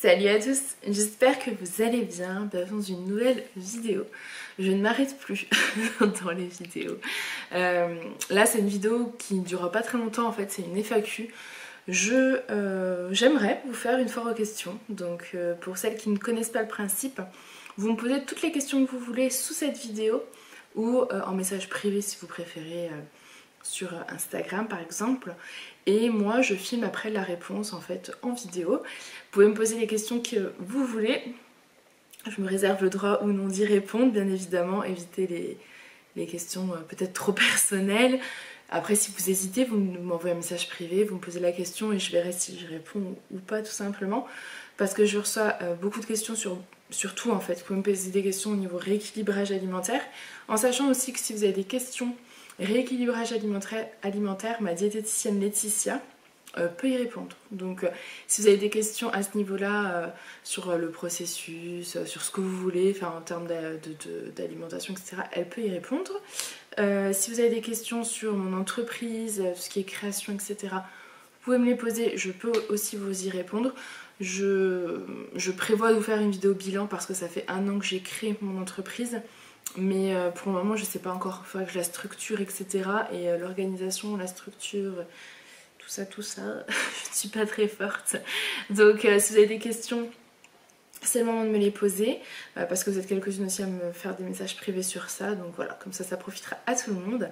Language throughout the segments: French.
Salut à tous, j'espère que vous allez bien, bienvenue dans une nouvelle vidéo. Je ne m'arrête plus dans les vidéos. Là c'est une vidéo qui ne durera pas très longtemps en fait, c'est une FAQ. J'aimerais vous faire une foire aux questions, donc pour celles qui ne connaissent pas le principe, vous me posez toutes les questions que vous voulez sous cette vidéo ou en message privé si vous préférez sur Instagram par exemple, et moi je filme après la réponse en fait en vidéo. Vous pouvez me poser les questions que vous voulez, je me réserve le droit ou non d'y répondre bien évidemment, évitez les questions peut-être trop personnelles. Après si vous hésitez, vous m'envoyez un message privé, vous me posez la question et je verrai si je réponds ou pas tout simplement, parce que je reçois beaucoup de questions sur tout en fait. Vous pouvez me poser des questions au niveau rééquilibrage alimentaire, en sachant aussi que si vous avez des questions rééquilibrage alimentaire, ma diététicienne Laetitia peut y répondre. Donc si vous avez des questions à ce niveau-là, sur le processus, sur ce que vous voulez, enfin en termes d'alimentation, etc., elle peut y répondre. Si vous avez des questions sur mon entreprise, tout ce qui est création, etc., vous pouvez me les poser, je peux aussi vous y répondre. Je prévois de vous faire une vidéo bilan parce que ça fait 1 an que j'ai créé mon entreprise. Mais pour le moment je sais pas encore, il faudra que je la structure etc. Et l'organisation, la structure, tout ça, je ne suis pas très forte. Donc si vous avez des questions, c'est le moment de me les poser, parce que vous êtes quelques-unes aussi à me faire des messages privés sur ça. Donc voilà, comme ça profitera à tout le monde,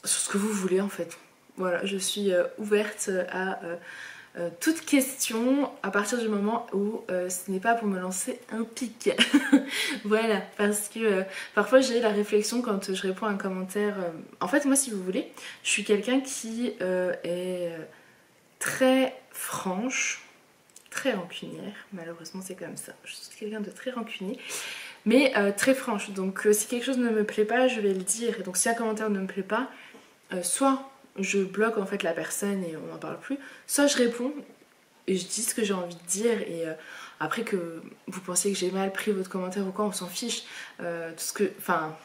sur ce que vous voulez en fait. Voilà, je suis ouverte à toute question à partir du moment où ce n'est pas pour me lancer un pic. Voilà, parce que parfois j'ai la réflexion quand je réponds à un commentaire. En fait, moi, si vous voulez, je suis quelqu'un qui est très franche, très rancunière. Malheureusement, c'est comme ça. Je suis quelqu'un de très rancunier, mais très franche. Donc, si quelque chose ne me plaît pas, je vais le dire. Et donc, si un commentaire ne me plaît pas, soit je bloque en fait la personne et on n'en parle plus, soit je réponds et je dis ce que j'ai envie de dire. Et après que vous pensiez que j'ai mal pris votre commentaire ou quoi, on s'en fiche. Tout ce que, enfin,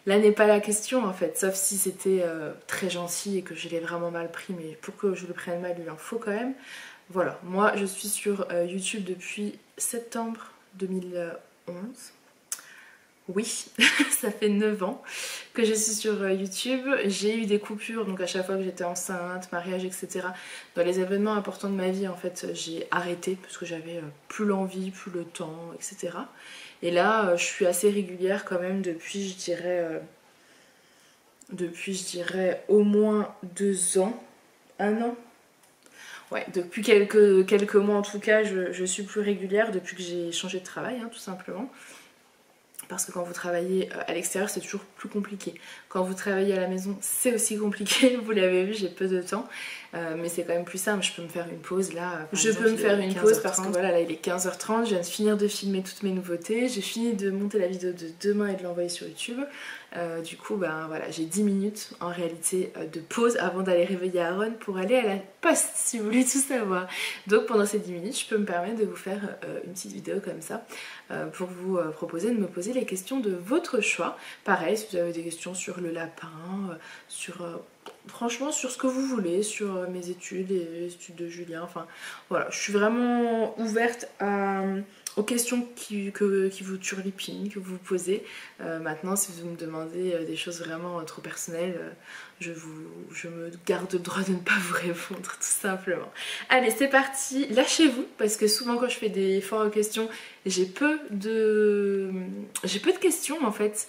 là n'est pas la question en fait, sauf si c'était très gentil et que je l'ai vraiment mal pris, mais pour que je le prenne mal, il en faut quand même. Voilà, moi je suis sur YouTube depuis septembre 2011. Oui, ça fait 9 ans que je suis sur YouTube. J'ai eu des coupures, donc à chaque fois que j'étais enceinte, mariage, etc. Dans les événements importants de ma vie, en fait, j'ai arrêté parce que j'avais plus l'envie, plus le temps, etc. Et là, je suis assez régulière quand même depuis, je dirais au moins 2 ans, 1 an. Ouais, depuis quelques mois en tout cas, je suis plus régulière depuis que j'ai changé de travail, hein, tout simplement. Parce que quand vous travaillez à l'extérieur, c'est toujours plus compliqué. Quand vous travaillez à la maison, c'est aussi compliqué. Vous l'avez vu, j'ai peu de temps. Mais c'est quand même plus simple. Je peux me faire une pause là. Je peux me faire une pause parce que voilà, là il est 15h30. Je viens de finir de filmer toutes mes nouveautés. J'ai fini de monter la vidéo de demain et de l'envoyer sur YouTube. Du coup, ben voilà, j'ai 10 minutes en réalité de pause avant d'aller réveiller Aaron pour aller à la poste, si vous voulez tout savoir. Donc pendant ces 10 minutes, je peux me permettre de vous faire une petite vidéo comme ça pour vous proposer de me poser les questions de votre choix. Pareil, si vous avez des questions sur le lapin, franchement sur ce que vous voulez, sur mes études et les études de Julien, enfin voilà, je suis vraiment ouverte aux questions qui vous turlupinent, que vous posez. Maintenant, si vous me demandez des choses vraiment trop personnelles, je me garde le droit de ne pas vous répondre, tout simplement. Allez, c'est parti, lâchez-vous, parce que souvent quand je fais des foires aux questions, j'ai peu de questions en fait.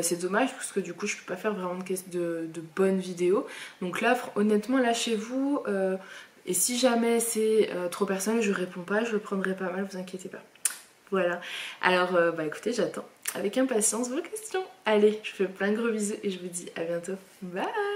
C'est dommage parce que du coup je peux pas faire vraiment de bonnes vidéos. Donc là, honnêtement, lâchez-vous. Et si jamais c'est trop personnel, je réponds pas, je le prendrai pas mal, vous inquiétez pas. Voilà, alors bah écoutez, j'attends avec impatience vos questions. Allez, je vous fais plein de gros bisous et je vous dis à bientôt. Bye!